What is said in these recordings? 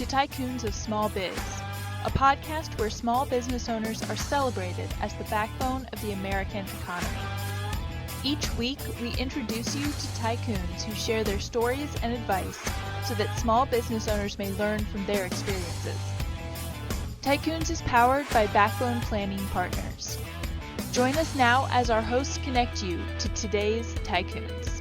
to Tycoons of Small Biz, a podcast where small business owners are celebrated as the backbone of the American economy. Each week, we introduce you to tycoons who share their stories and advice so that small business owners may learn from their experiences. Tycoons is powered by Backbone Planning Partners. Join us now as our hosts connect you to today's Tycoons.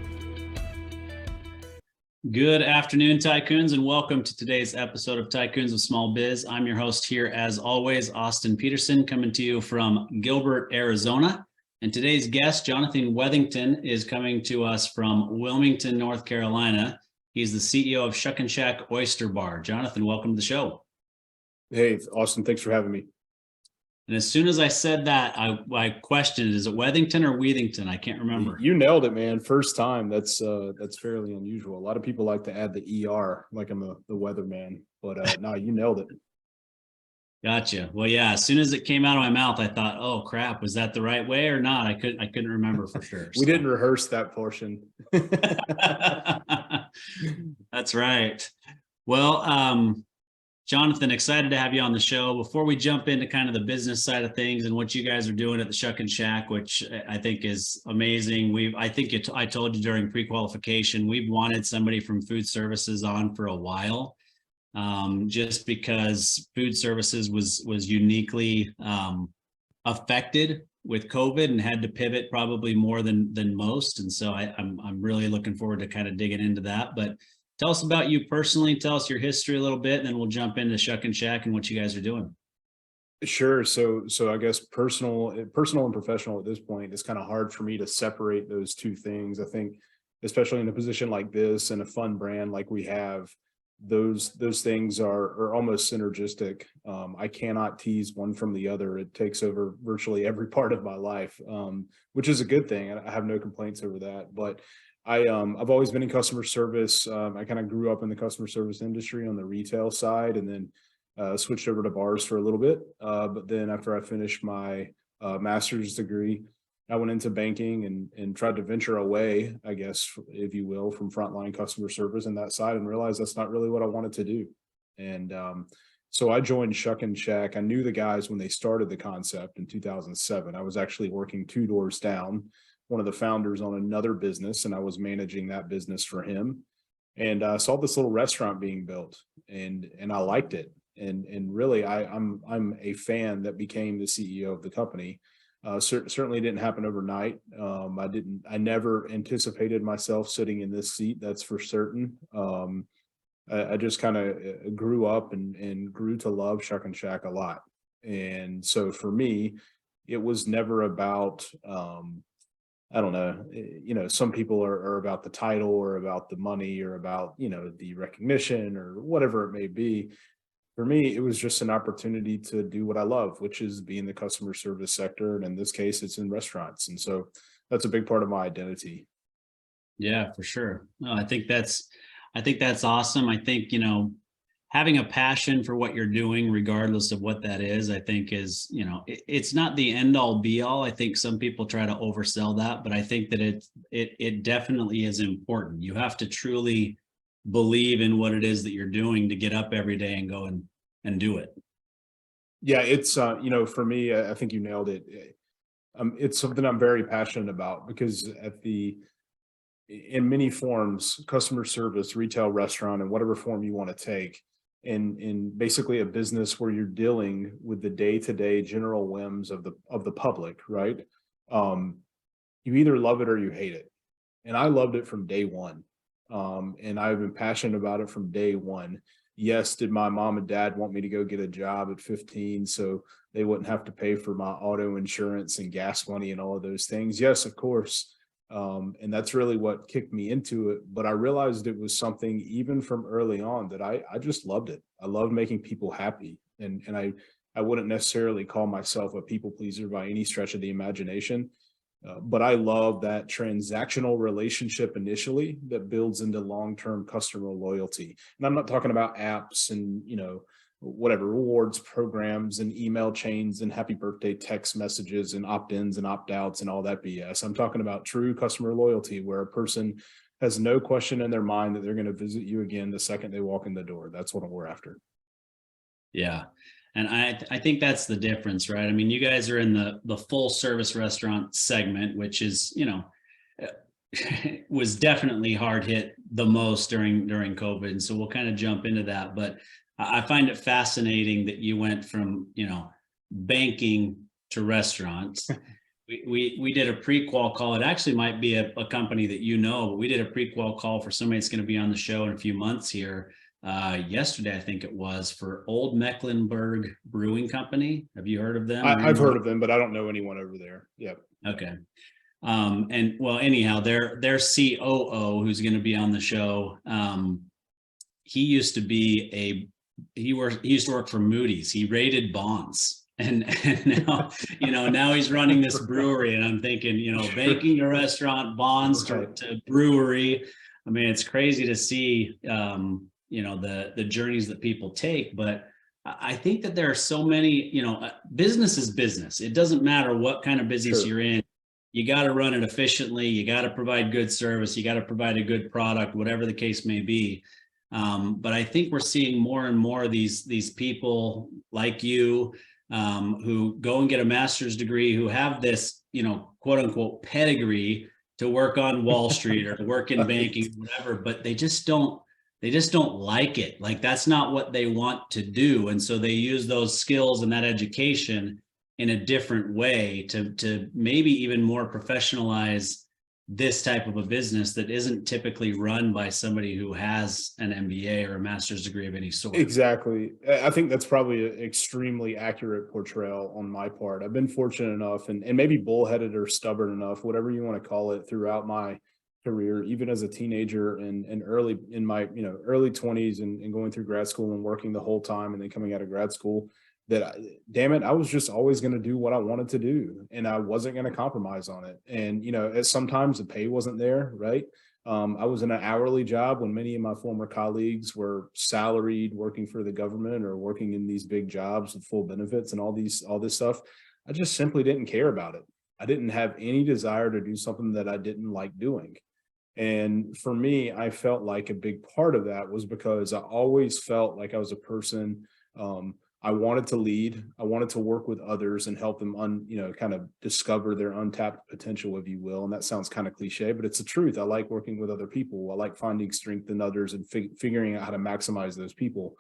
Good afternoon, Tycoons, and welcome to today's episode of Tycoons of Small Biz. I'm your host here, as always, Austin Peterson, coming to you from Gilbert, Arizona. And today's guest, Jonathan Weathington, is coming to us from Wilmington, North Carolina. He's the CEO of Shuckin Oyster Bar. Jonathan, welcome to the show. Hey, Austin, thanks for having me. And as soon as I said that, I questioned, is it Weathington or Weathington? I can't remember. You nailed it, man. First time. That's fairly unusual. A lot of people like to add the ER, like I'm the weatherman, but no, you nailed it. Gotcha. Well, yeah, as soon as it came out of my mouth, I thought, oh crap, was that the right way or not? I couldn't remember for sure. We didn't rehearse that portion. That's right. Well, Jonathan, excited to have you on the show. Before we jump into kind of the business side of things and what you guys are doing at the Shuckin Shack, which I think is amazing. I told you during pre-qualification, we've wanted somebody from food services on for a while, just because food services was uniquely affected with COVID and had to pivot probably more than most. And so I'm really looking forward to kind of digging into that. But tell us about you personally. Tell us your history a little bit, and then we'll jump into Shuckin Shack and what you guys are doing. Sure. So I guess personal and professional at this point, it's kind of hard for me to separate those two things. I think, especially in a position like this and a fun brand like we have, those things are almost synergistic. I cannot tease one from the other. It takes over virtually every part of my life, which is a good thing. I have no complaints over that. But I've always been in customer service. I kind of grew up in the customer service industry on the retail side, and then switched over to bars for a little bit. But then after I finished my master's degree, I went into banking and tried to venture away, I guess, if you will, from frontline customer service and that side, and realized that's not really what I wanted to do. And so I joined Shuckin Shack. I knew the guys when they started the concept in 2007. I was actually working 2 doors down, one of the founders on another business, and I was managing that business for him. And I saw this little restaurant being built, and I liked it. And really, I'm a fan that became the CEO of the company. Certainly didn't happen overnight. I never anticipated myself sitting in this seat. That's for certain. I just kind of grew up and grew to love Shuckin Shack a lot. And so for me, it was never about, I don't know, some people are about the title or about the money or about, the recognition or whatever it may be. For me, it was just an opportunity to do what I love, which is be in the customer service sector. And in this case, it's in restaurants. And so that's a big part of my identity. Yeah, for sure. No, I think that's awesome. I think, having a passion for what you're doing, regardless of what that is, I think is, it's not the end all be all. I think some people try to oversell that, but I think that it definitely is important. You have to truly believe in what it is that you're doing to get up every day and go and do it. Yeah, it's, for me, I think you nailed it. It's something I'm very passionate about because in many forms, customer service, retail, restaurant, and whatever form you want to take, in basically a business where you're dealing with the day-to-day general whims of the public, right? You either love it or you hate it. And I loved it from day one. And I've been passionate about it from day one. Yes, did my mom and dad want me to go get a job at 15 so they wouldn't have to pay for my auto insurance and gas money and all of those things? Yes, of course. And that's really what kicked me into it. But I realized it was something even from early on that I just loved it. I loved making people happy. And I wouldn't necessarily call myself a people pleaser by any stretch of the imagination. But I love that transactional relationship initially that builds into long-term customer loyalty. And I'm not talking about apps and, whatever rewards programs and email chains and happy birthday text messages and opt-ins and opt-outs and all that BS. I'm talking about true customer loyalty where a person has no question in their mind that they're going to visit you again the second they walk in the door. That's what we're after. Yeah. And I think that's the difference, right? I mean, you guys are in the full service restaurant segment, which is, was definitely hard hit the most during COVID. And so we'll kind of jump into that. But I find it fascinating that you went from, banking to restaurants. We did a pre-qual call. It actually might be a company that but we did a pre-qual call for somebody that's going to be on the show in a few months here. Yesterday, I think it was, for Old Mecklenburg Brewing Company. Have you heard of them? I've heard of them, but I don't know anyone over there. Yep. Okay. And well, anyhow, their COO, who's going to be on the show, he used to be he used to work for Moody's. He rated bonds. And now, now he's running this brewery, and I'm thinking, banking to restaurant, bonds to brewery. I mean, it's crazy to see, the journeys that people take. But I think that there are so many, business is business. It doesn't matter what kind of business you're in. You got to run it efficiently. You got to provide good service. You got to provide a good product, whatever the case may be. But I think we're seeing more and more of these people like you, who go and get a master's degree, who have this, quote unquote pedigree to work on Wall Street or to work in banking, whatever, but they just don't like it. Like, that's not what they want to do. And so they use those skills and that education in a different way to maybe even more professionalize this type of a business that isn't typically run by somebody who has an MBA or a master's degree of any sort. Exactly. I think that's probably an extremely accurate portrayal on my part. I've been fortunate enough and maybe bullheaded or stubborn enough, whatever you want to call it, throughout my career, even as a teenager and early in my, early 20s and going through grad school and working the whole time and then coming out of grad school, that, damn it, I was just always going to do what I wanted to do, and I wasn't going to compromise on it. And, sometimes the pay wasn't there, right? I was in an hourly job when many of my former colleagues were salaried, working for the government or working in these big jobs with full benefits and all this stuff. I just simply didn't care about it. I didn't have any desire to do something that I didn't like doing. And for me, I felt like a big part of that was because I always felt like I was a person, I wanted to lead. I wanted to work with others and help them kind of discover their untapped potential, if you will. And that sounds kind of cliche, but it's the truth. I like working with other people. I like finding strength in others and figuring out how to maximize those people.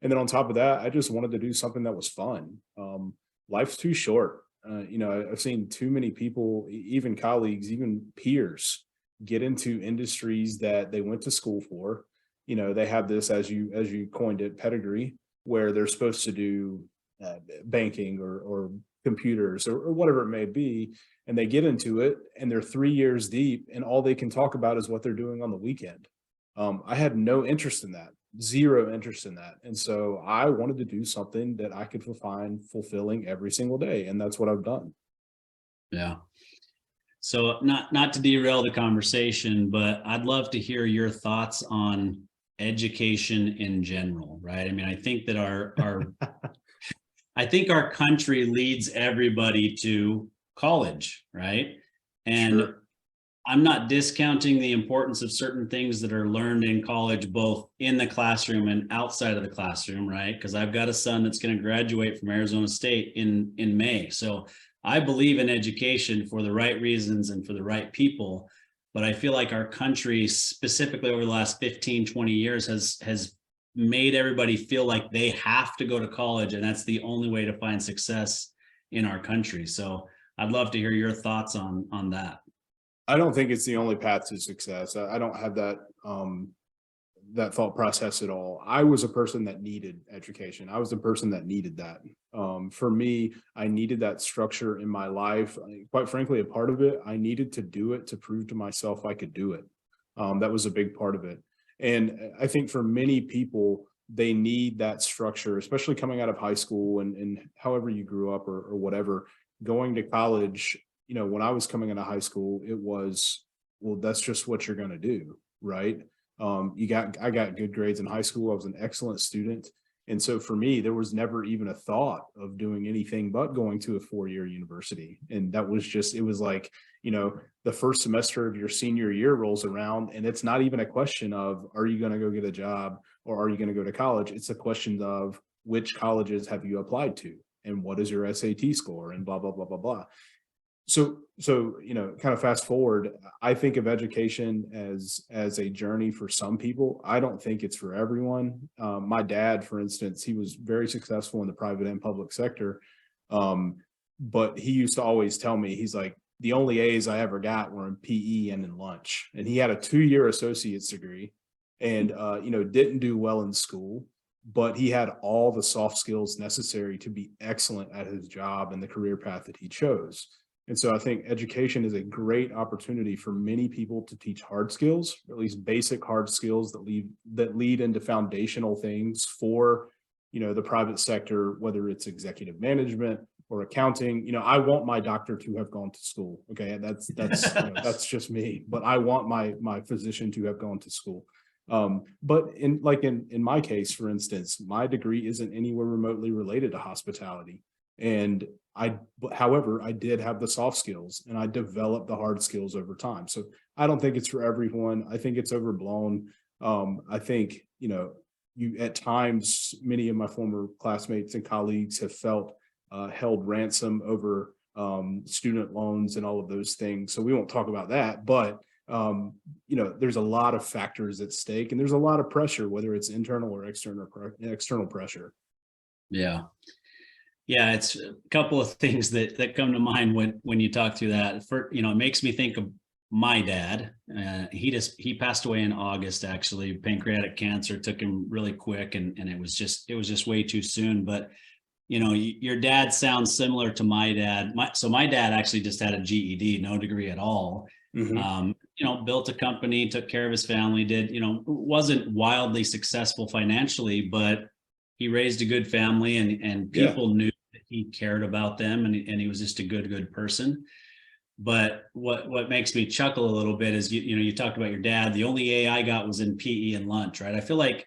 And then on top of that, I just wanted to do something that was fun. Life's too short. I've seen too many people, even colleagues, even peers, get into industries that they went to school for. They have this, as you coined it, pedigree, where they're supposed to do banking or computers or whatever it may be. And they get into it and they're 3 years deep and all they can talk about is what they're doing on the weekend. I had no interest in that, zero interest in that. And so I wanted to do something that I could find fulfilling every single day. And that's what I've done. Yeah. So not to derail the conversation, but I'd love to hear your thoughts on education in general, right? I mean, I think that I think our country leads everybody to college, right? And sure. I'm not discounting the importance of certain things that are learned in college, both in the classroom and outside of the classroom, right? Because I've got a son that's going to graduate from Arizona State in May. So I believe in education for the right reasons and for the right people. But I feel like our country, specifically over the last 15, 20 years, has made everybody feel like they have to go to college, and that's the only way to find success in our country. So I'd love to hear your thoughts on that. I don't think it's the only path to success. I don't have that thought process at all. I was a person that needed education. I was a person that needed that. For me, I needed that structure in my life. Quite frankly, a part of it, I needed to do it to prove to myself I could do it. That was a big part of it. And I think for many people, they need that structure, especially coming out of high school and however you grew up or whatever. Going to college, when I was coming out of high school, it was, well, that's just what you're going to do, right? I got good grades in high school. I was an excellent student. And so for me, there was never even a thought of doing anything but going to a 4-year university. And that was just, it was like, the first semester of your senior year rolls around and it's not even a question of, are you going to go get a job or are you going to go to college? It's a question of, which colleges have you applied to, and what is your SAT score, and blah, blah, blah, blah, blah. So, kind of fast forward, I think of education as a journey for some people. I don't think it's for everyone. My dad, for instance, he was very successful in the private and public sector. But he used to always tell me, he's like, the only A's I ever got were in PE and in lunch. And he had a 2-year associate's degree and, didn't do well in school, but he had all the soft skills necessary to be excellent at his job and the career path that he chose. And so I think education is a great opportunity for many people to teach hard skills, or at least basic hard skills that lead into foundational things for, the private sector, whether it's executive management or accounting. I want my doctor to have gone to school. Okay. That's that's just me, but I want my physician to have gone to school. But in my case, for instance, my degree isn't anywhere remotely related to hospitality. And however, I did have the soft skills and I developed the hard skills over time. So I don't think it's for everyone. I think it's overblown. I think, at times, many of my former classmates and colleagues have felt held ransom over student loans and all of those things. So we won't talk about that, but there's a lot of factors at stake and there's a lot of pressure, whether it's internal or external pressure. Yeah. Yeah, it's a couple of things that come to mind when you talk through that. It makes me think of my dad. He passed away in August, actually. Pancreatic cancer took him really quick, and it was just way too soon. But your dad sounds similar to my dad. My dad actually just had a GED, no degree at all. Mm-hmm. Built a company, took care of his family, wasn't wildly successful financially, but he raised a good family and people knew that he cared about them and he was just a good person. But what makes me chuckle a little bit is, you talked about your dad. The only A I got was in PE and lunch, right? I feel like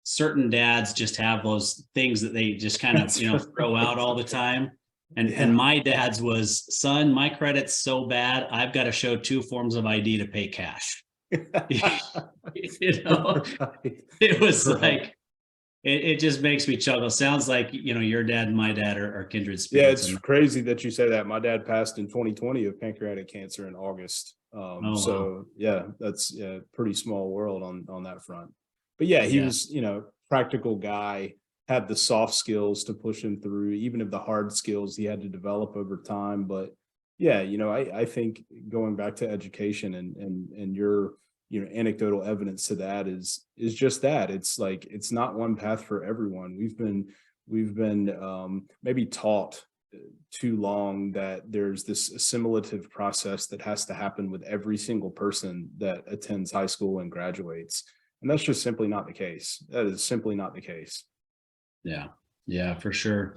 certain dads just have those things that they just kind of, throw out all the time. And my dad's was, son, my credit's so bad, I've got to show 2 forms of ID to pay cash. It was like, it just makes me chuckle. Sounds like, your dad and my dad are kindred spirits. Yeah, it's crazy that you say that. My dad passed in 2020 of pancreatic cancer in August. Wow. Yeah, that's a pretty small world on that front. But yeah, he was, practical guy, had the soft skills to push him through, even if the hard skills he had to develop over time. But yeah, I think going back to education and your anecdotal evidence to that is just that. It's like, it's not one path for everyone. We've been maybe taught too long that there's this assimilative process that has to happen with every single person that attends high school and graduates. And that's just simply not the case. That is simply not the case. Yeah, for sure.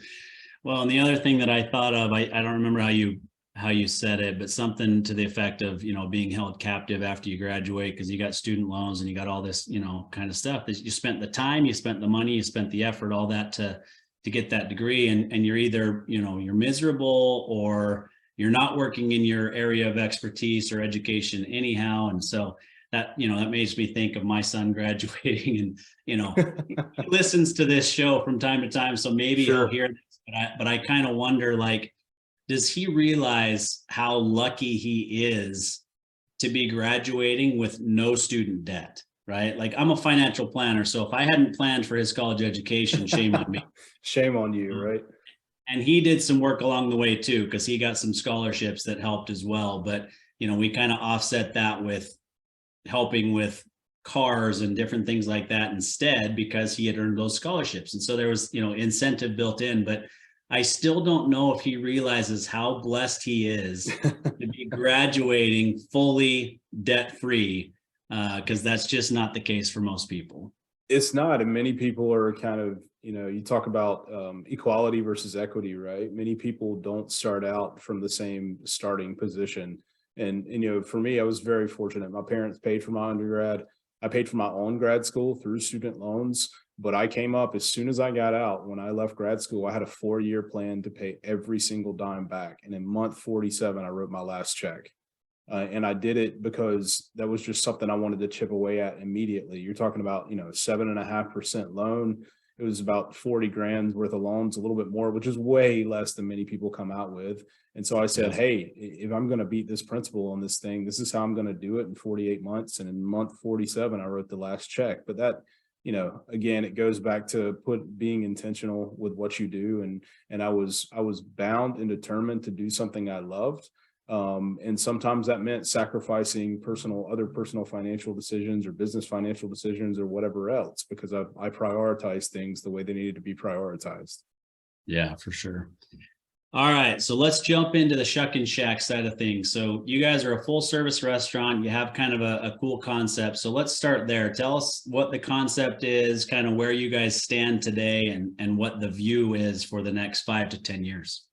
Well, and the other thing that I thought of, I don't remember how you said it, but something to the effect of, being held captive after you graduate because you got student loans and you got all this, kind of stuff that you spent the time, you spent the money, you spent the effort, all that to get that degree. And you're either, you're miserable or you're not working in your area of expertise or education anyhow. And so that makes me think of my son graduating and, he listens to this show from time to time. So maybe he'll hear this, but I kind of wonder, like, does he realize how lucky he is to be graduating with no student debt, right? Like, I'm a financial planner. So if I hadn't planned for his college education, shame on me. Shame on you, right? And he did some work along the way too, because he got some scholarships that helped as well. But, we kind of offset that with helping with cars and different things like that instead, because he had earned those scholarships. And so there was, incentive built in, but I still don't know if he realizes how blessed he is to be graduating fully debt-free, because that's just not the case for most people. It's not. And many people are kind of, you talk about equality versus equity, right? Many people don't start out from the same starting position. And for me, I was very fortunate. My parents paid for my undergrad. I paid for my own grad school through student loans. But I came up as soon as I got out. When I left grad school, I had a 4-year plan to pay every single dime back. And in month 47, I wrote my last check. And I did it because that was just something I wanted to chip away at immediately. You're talking about, 7.5% loan. it was about 40 grand worth of loans, a little bit more, which is way less than many people come out with. And so I said, Yeah. hey, if I'm going to beat this principal on this thing, this is how I'm going to do it in 48 months. And in month 47, I wrote the last check. But that, again, it goes back to being intentional with what you do. And I was bound and determined to do something I loved. And sometimes that meant sacrificing other personal financial decisions or business financial decisions or whatever else, because I prioritize things the way they needed to be prioritized. Yeah, for sure. All right, so let's jump into the Shuckin Shack side of things. So you guys are a full service restaurant. You have kind of a cool concept. So let's start there. Tell us what the concept is, kind of where you guys stand today, and what the view is for the next 5 to 10 years.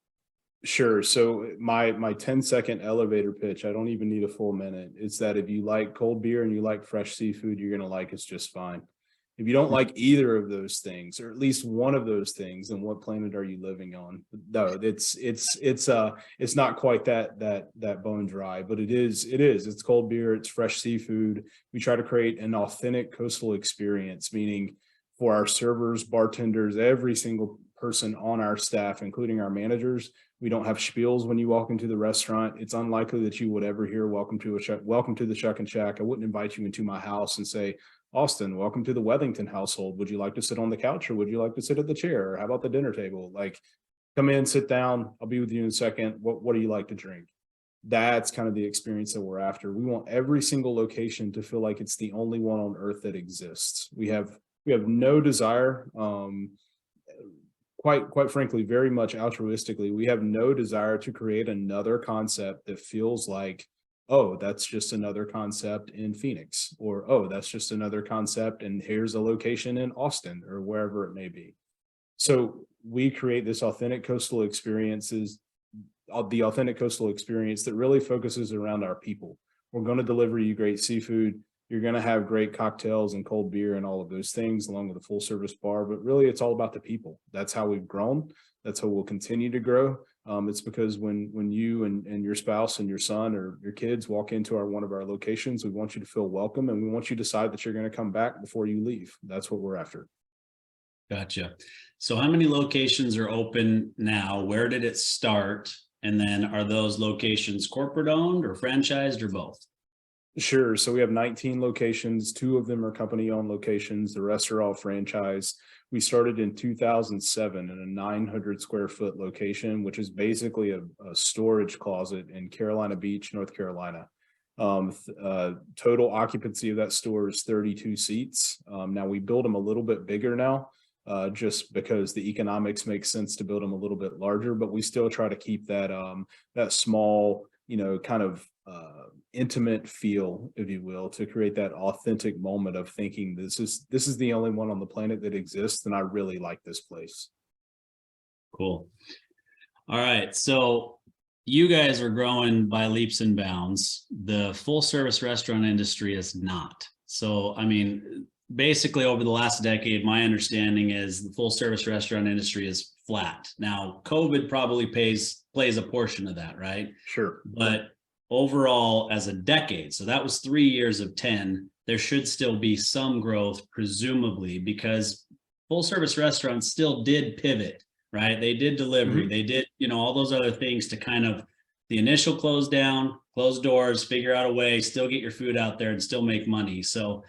Sure. So my 10-second elevator pitch, I don't even need a full minute. It's that if you like cold beer and you like fresh seafood, you're going to like us just fine. If you don't like either of those things, or at least one of those things, then what planet are you living on? No, it's not quite that bone dry, but it is. It's cold beer, it's fresh seafood. We try to create an authentic coastal experience, meaning for our servers, bartenders, every single person on our staff, including our managers. We don't have spiels when you walk into the restaurant. It's unlikely that you would ever hear welcome to the Shuckin Shack. I wouldn't invite you into my house and say, Austin, welcome to the Weathington household. Would you like to sit on the couch, or would you like to sit at the chair? Or how about the dinner table? Like, come in, sit down. I'll be with you in a second. What do you like to drink? That's kind of the experience that we're after. We want every single location to feel like it's the only one on earth that exists. We have no desire, quite frankly, very much altruistically, we have no desire to create another concept that feels like, oh, that's just another concept in Phoenix, or, oh, that's just another concept and here's a location in Austin or wherever it may be. So we create this authentic coastal experiences, the authentic coastal experience that really focuses around our people. We're going to deliver you great seafood. You're going to have great cocktails and cold beer and all of those things, along with a full service bar. But really, it's all about the people. That's how we've grown. That's how we'll continue to grow. It's because when you and your spouse and your son or your kids walk into one of our locations, we want you to feel welcome, and we want you to decide that you're going to come back before you leave. That's what we're after. Gotcha. So how many locations are open now? Where did it start? And then are those locations corporate owned or franchised or both? Sure. So we have 19 locations. 2 of them are company owned locations. The rest are all franchise. We started in 2007 in a 900 square foot location, which is basically a storage closet in Carolina Beach, North Carolina. Total occupancy of that store is 32 seats. Now we build them a little bit bigger now, just because the economics make sense to build them a little bit larger, but we still try to keep that small, kind of intimate feel, if you will, to create that authentic moment of thinking this is the only one on the planet that exists, and I really like this place. Cool. All right. So you guys are growing by leaps and bounds. The full service restaurant industry is not. So, I mean, basically over the last decade, my understanding is the full service restaurant industry is flat. Now, COVID probably plays a portion of that, right? Sure. But overall, as a decade, so that was 3 years of 10, there should still be some growth, presumably, because full service restaurants still did pivot, right? They did delivery, they did, all those other things to kind of the initial close down, close doors, figure out a way, still get your food out there and still make money. So,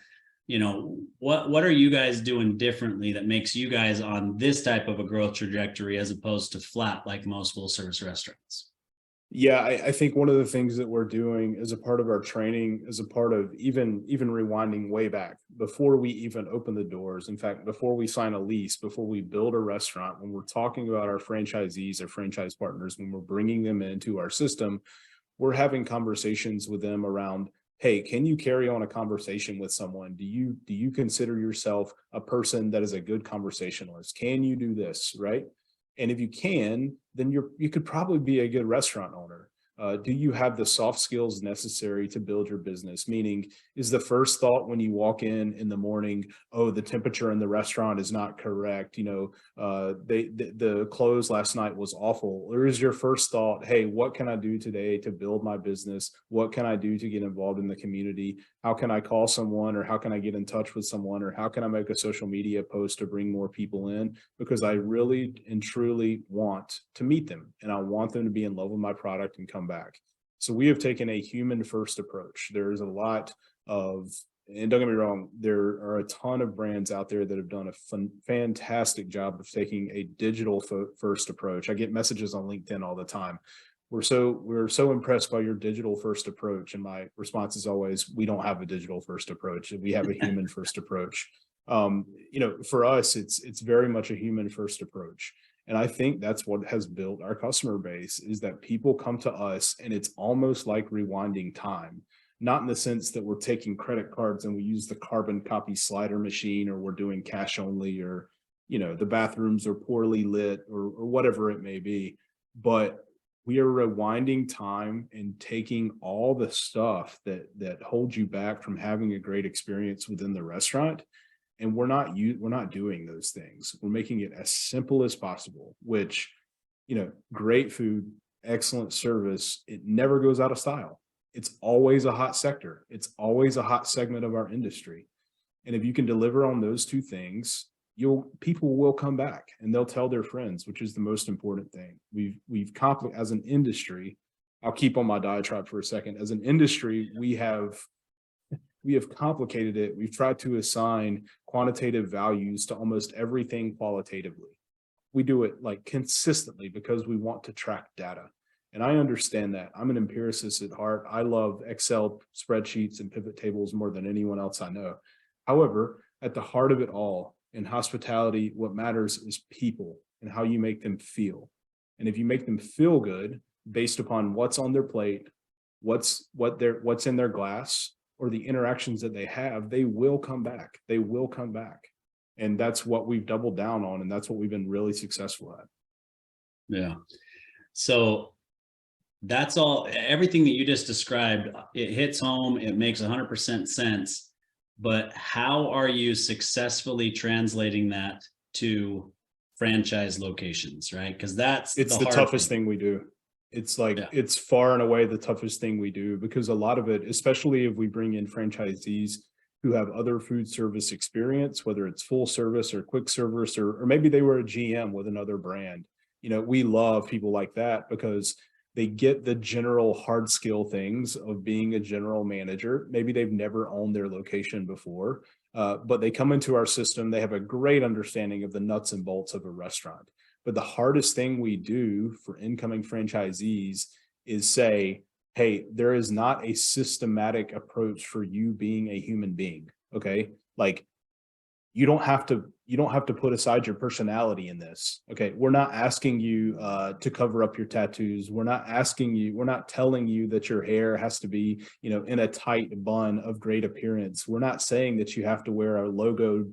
what are you guys doing differently that makes you guys on this type of a growth trajectory as opposed to flat like most full service restaurants? Yeah, I think one of the things that we're doing as a part of our training, as a part of even rewinding way back before we even open the doors, in fact, before we sign a lease, before we build a restaurant, when we're talking about our franchisees, our franchise partners, when we're bringing them into our system, we're having conversations with them around, hey, can you carry on a conversation with someone? Do you consider yourself a person that is a good conversationalist? Can you do this, right? And if you can, then you could probably be a good restaurant owner. Do you have the soft skills necessary to build your business? Meaning, is the first thought when you walk in the morning, oh, the temperature in the restaurant is not correct, the close last night was awful? Or is your first thought, hey, what can I do today to build my business? What can I do to get involved in the community? How can I call someone, or how can I get in touch with someone, or how can I make a social media post to bring more people in? Because I really and truly want to meet them, and I want them to be in love with my product and come back. So we have taken a human first approach. There's a lot of, and don't get me wrong, there are a ton of brands out there that have done a fantastic job of taking a digital first approach. I get messages on LinkedIn all the time. We're so impressed by your digital first approach. And my response is always, we don't have a digital first approach. We have a human first approach. For us, it's very much a human first approach. And I think that's what has built our customer base, is that people come to us and it's almost like rewinding time. Not in the sense that we're taking credit cards and we use the carbon copy slider machine, or we're doing cash only, or, the bathrooms are poorly lit, or whatever it may be. But we are rewinding time and taking all the stuff that holds you back from having a great experience within the restaurant. And we're not doing those things. We're making it as simple as possible, which, great food, excellent service, it never goes out of style. It's always a hot sector. It's always a hot segment of our industry. And if you can deliver on those two things, people will come back and they'll tell their friends, which is the most important thing. As an industry, I'll keep on my diatribe for a second. As an industry, we have complicated it. We've tried to assign quantitative values to almost everything qualitatively. We do it like consistently because we want to track data. And I understand that. I'm an empiricist at heart. I love Excel spreadsheets and pivot tables more than anyone else I know. However, at the heart of it all, in hospitality, what matters is people and how you make them feel. And if you make them feel good based upon what's on their plate, what's in their glass, or the interactions that they have, they will come back. They will come back. And that's what we've doubled down on. And that's what we've been really successful at. Yeah. So that's all, everything that you just described, it hits home. It makes 100% sense. But how are you successfully translating that to franchise locations, right? Because it's the toughest thing we do. It's like, It's far and away the toughest thing we do, because a lot of it, especially if we bring in franchisees who have other food service experience, whether it's full service or quick service, or maybe they were a GM with another brand. We love people like that because they get the general hard skill things of being a general manager. Maybe they've never owned their location before, but they come into our system. They have a great understanding of the nuts and bolts of a restaurant. But the hardest thing we do for incoming franchisees is say, hey, there is not a systematic approach for you being a human being. Okay. Like you don't have to put aside your personality in this. Okay. We're not asking you to cover up your tattoos. We're not telling you that your hair has to be, in a tight bun of great appearance. We're not saying that you have to wear a logoed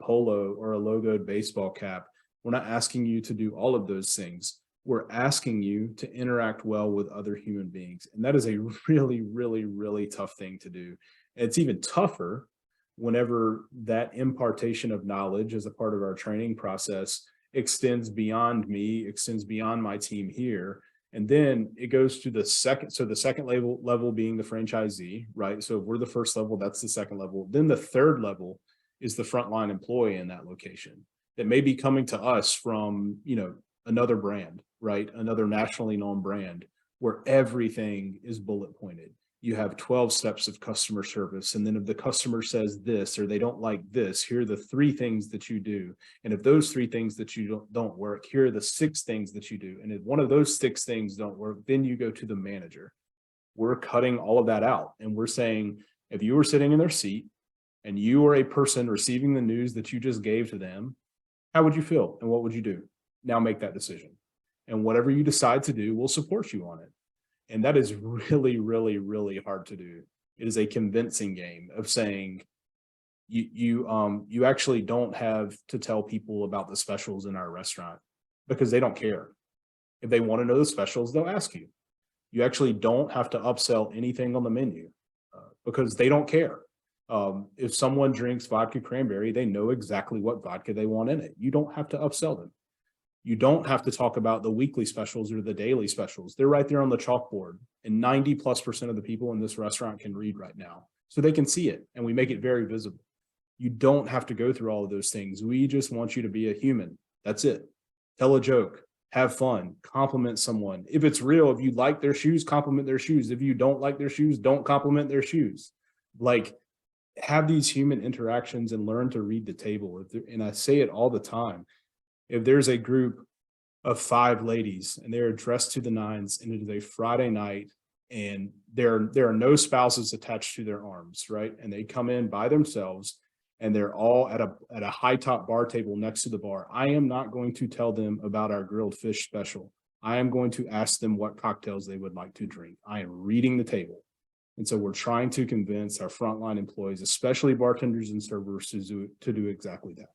polo or a logoed baseball cap. We're not asking you to do all of those things. We're asking you to interact well with other human beings. And that is a really, really, really tough thing to do. And it's even tougher whenever that impartation of knowledge as a part of our training process extends beyond me, extends beyond my team here. And then it goes to the second. So the second level being the franchisee, right? So if we're the first level, that's the second level. Then the third level is the frontline employee in that location that may be coming to us from, another brand, right? Another nationally known brand where everything is bullet pointed. You have 12 steps of customer service. And then if the customer says this, or they don't like this, here are the 3 things that you do. And if those 3 things that you don't work, here are the 6 things that you do. And if one of those 6 things don't work, then you go to the manager. We're cutting all of that out. And we're saying, if you were sitting in their seat and you were a person receiving the news that you just gave to them, how would you feel? And what would you do? Now make that decision. And whatever you decide to do, we'll support you on it. And that is really, really, really hard to do. It is a convincing game of saying you actually don't have to tell people about the specials in our restaurant because they don't care. If they want to know the specials, they'll ask you. You actually don't have to upsell anything on the menu because they don't care. If someone drinks vodka cranberry, they know exactly what vodka they want in it. You don't have to upsell them. You don't have to talk about the weekly specials or the daily specials. They're right there on the chalkboard, and 90+% of the people in this restaurant can read right now. So they can see it, and we make it very visible. You don't have to go through all of those things. We just want you to be a human. That's it. Tell a joke, have fun, compliment someone. If it's real, if you like their shoes, compliment their shoes. If you don't like their shoes, don't compliment their shoes. Like, have these human interactions and learn to read the table. And I say it all the time. If there's a group of 5 ladies and they're dressed to the nines and it is a Friday night and there are no spouses attached to their arms, right? And they come in by themselves and they're all at a high top bar table next to the bar. I am not going to tell them about our grilled fish special. I am going to ask them what cocktails they would like to drink. I am reading the table. And so we're trying to convince our frontline employees, especially bartenders and servers, to do exactly that.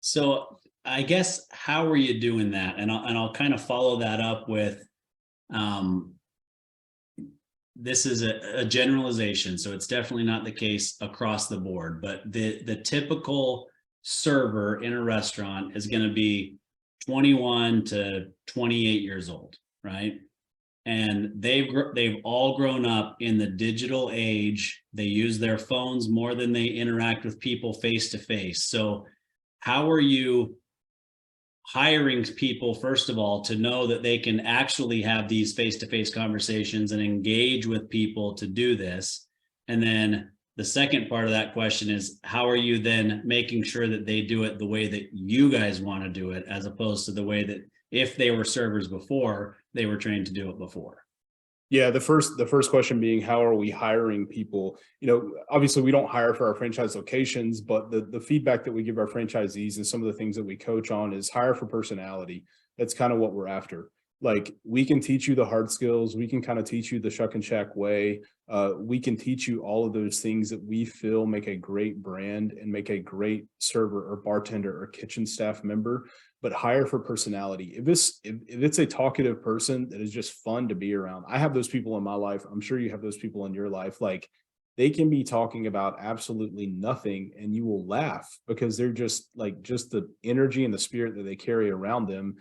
So I guess, how are you doing that? And I'll kind of follow that up with, this is a generalization, so it's definitely not the case across the board, but the typical server in a restaurant is going to be 21 to 28 years old, right? And they've all grown up in the digital age. They use their phones more than they interact with people face to face. So how are you hiring people, first of all, to know that they can actually have these face-to-face conversations and engage with people to do this? And then the second part of that question is, how are you then making sure that they do it the way that you guys want to do it, as opposed to the way that, if they were servers before, they were trained to do it before? Yeah, the first question being, how are we hiring people? You know, obviously we don't hire for our franchise locations, but the feedback that we give our franchisees and some of the things that we coach on is hire for personality. That's kind of what we're after. Like, we can teach you the hard skills. We can kind of teach you the Shuckin Shack way. We can teach you all of those things that we feel make a great brand and make a great server or bartender or kitchen staff member. But hire for personality. If it's a talkative person that is just fun to be around, I have those people in my life. I'm sure you have those people in your life. Like, they can be talking about absolutely nothing and you will laugh because they're just the energy and the spirit that they carry around them.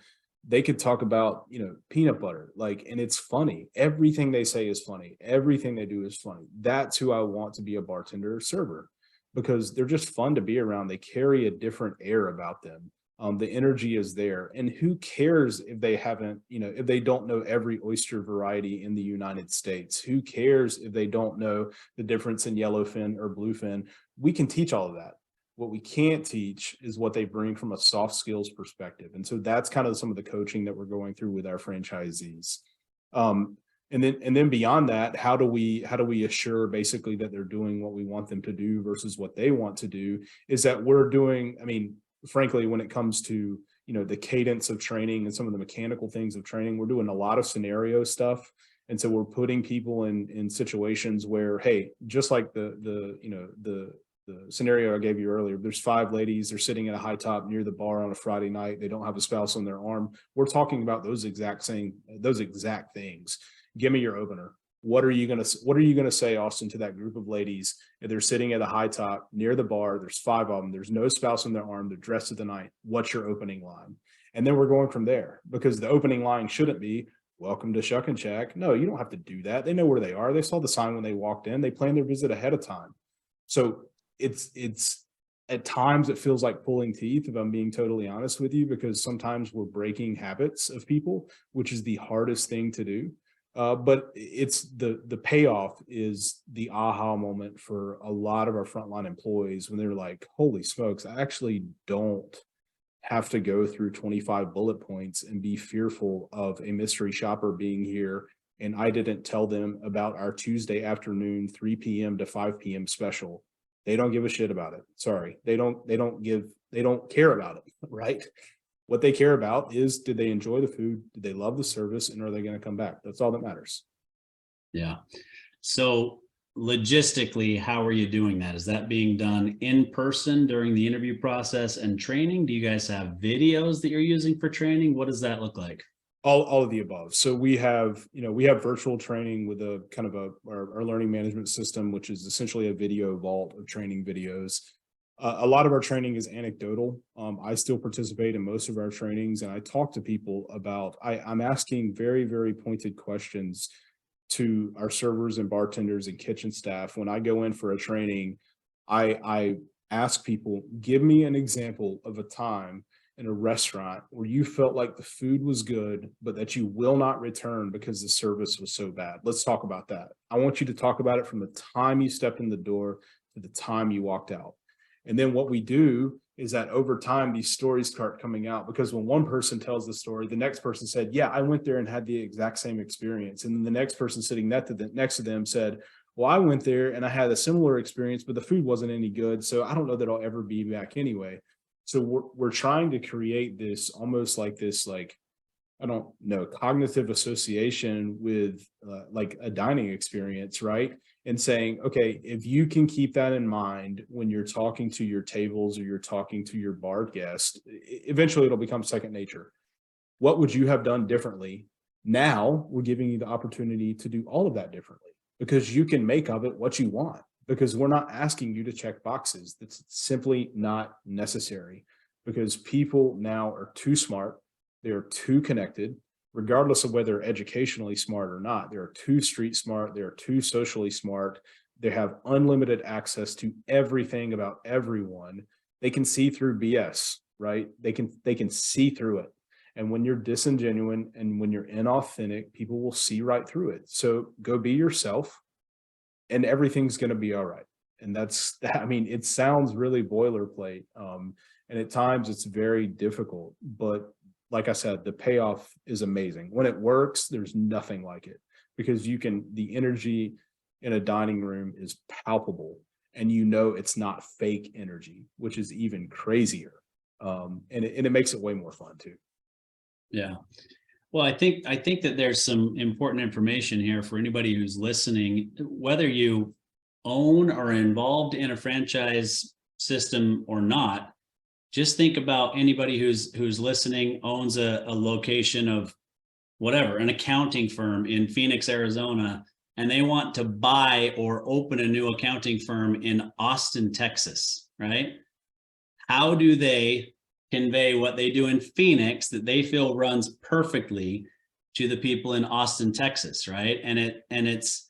They could talk about, peanut butter, and it's funny. Everything they say is funny. Everything they do is funny. That's who I want to be a bartender or server, because they're just fun to be around. They carry a different air about them. The energy is there. And who cares if they haven't, if they don't know every oyster variety in the United States? Who cares if they don't know the difference in yellowfin or bluefin? We can teach all of that. What we can't teach is what they bring from a soft skills perspective. And so that's kind of some of the coaching that we're going through with our franchisees. And then beyond that, how do we assure basically that they're doing what we want them to do versus what they want to do? Is that we're doing, frankly, when it comes to, the cadence of training and some of the mechanical things of training, we're doing a lot of scenario stuff. And so we're putting people in situations where, hey, just like the scenario I gave you earlier, there's 5 ladies, they're sitting at a high top near the bar on a Friday night. They don't have a spouse on their arm. We're talking about those exact things. Give me your opener. What are you going to say, Austin, to that group of ladies if they're sitting at a high top near the bar? There's 5 of them. There's no spouse on their arm. They're dressed to the night. What's your opening line? And then we're going from there, because the opening line shouldn't be, "Welcome to Shuckin Shack." No, you don't have to do that. They know where they are. They saw the sign when they walked in. They planned their visit ahead of time. So it's at times it feels like pulling teeth, if I'm being totally honest with you, because sometimes we're breaking habits of people, which is the hardest thing to do. But it's the payoff is the aha moment for a lot of our frontline employees when they're like, "Holy smokes, I actually don't have to go through 25 bullet points and be fearful of a mystery shopper being here. And I didn't tell them about our Tuesday afternoon, 3 p.m. to 5 p.m. special." They don't give a shit about it. Sorry. They don't care about it, right? What they care about is, did they enjoy the food? Did they love the service? And are they going to come back? That's all that matters. Yeah. So logistically, how are you doing that? Is that being done in person during the interview process and training? Do you guys have videos that you're using for training? What does that look like? All of the above. So we have virtual training with a kind of our learning management system, which is essentially a video vault of training videos. A lot of our training is anecdotal. I still participate in most of our trainings, and I talk to people about, I'm asking very, very pointed questions to our servers and bartenders and kitchen staff. When I go in for a training, I ask people, give me an example of a time in a restaurant where you felt like the food was good, but that you will not return because the service was so bad. Let's talk about that. I want you to talk about it from the time you stepped in the door to the time you walked out. And then what we do is that over time, these stories start coming out, because when one person tells the story, the next person said, yeah, I went there and had the exact same experience. And then the next person sitting next to them said, well, I went there and I had a similar experience, but the food wasn't any good. So I don't know that I'll ever be back anyway. So we're trying to create this almost like this, like, I don't know, cognitive association with like a dining experience, right? And saying, okay, if you can keep that in mind when you're talking to your tables or you're talking to your bar guests, eventually it'll become second nature. What would you have done differently? Now we're giving you the opportunity to do all of that differently, because you can make of it what you want, because we're not asking you to check boxes. That's simply not necessary, because people now are too smart. They're too connected, regardless of whether educationally smart or not. They're too street smart. They're too socially smart. They have unlimited access to everything about everyone. They can see through BS, right? They can see through it. And when you're disingenuous and when you're inauthentic, people will see right through it. So go be yourself, and everything's going to be all right. And that's, I mean, it sounds really boilerplate. And at times it's very difficult, but like I said, the payoff is amazing. When it works, there's nothing like it, because the energy in a dining room is palpable, and it's not fake energy, which is even crazier. And it makes it way more fun too. Yeah. Well, I think that there's some important information here for anybody who's listening, whether you own or are involved in a franchise system or not. Just think about anybody who's listening, owns a location of whatever, an accounting firm in Phoenix, Arizona, and they want to buy or open a new accounting firm in Austin, Texas, right? How do they convey what they do in Phoenix that they feel runs perfectly to the people in Austin, Texas, right? And it's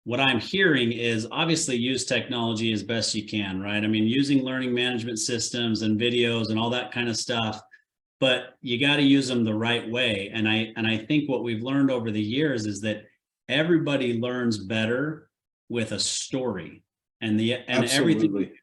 what I'm hearing is obviously use technology as best you can, right? I mean, using learning management systems and videos and all that kind of stuff, but you got to use them the right way. And I think what we've learned over the years is that everybody learns better with a story. And Absolutely.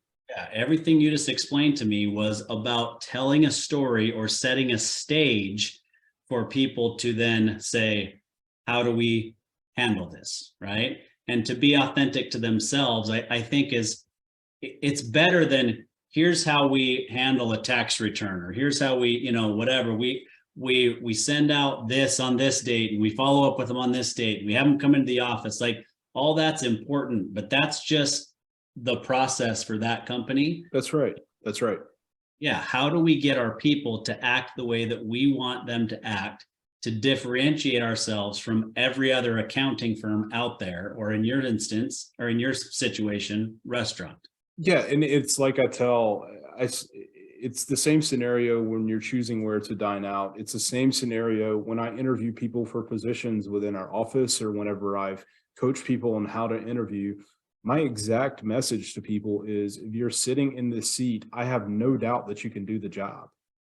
everything you just explained to me was about telling a story or setting a stage for people to then say, how do we handle this, right? And to be authentic to themselves, I think it's better than here's how we handle a tax return, or here's how we, whatever, we send out this on this date and we follow up with them on this date. And we have them come into the office. Like, all that's important, but that's just the process for that company. That's right. That's right. Yeah. How do we get our people to act the way that we want them to act, to differentiate ourselves from every other accounting firm out there, or in your instance, or in your situation, restaurant? Yeah. And it's like it's the same scenario when you're choosing where to dine out. It's the same scenario when I interview people for positions within our office, or whenever I've coached people on how to interview. My exact message to people is, if you're sitting in this seat, I have no doubt that you can do the job.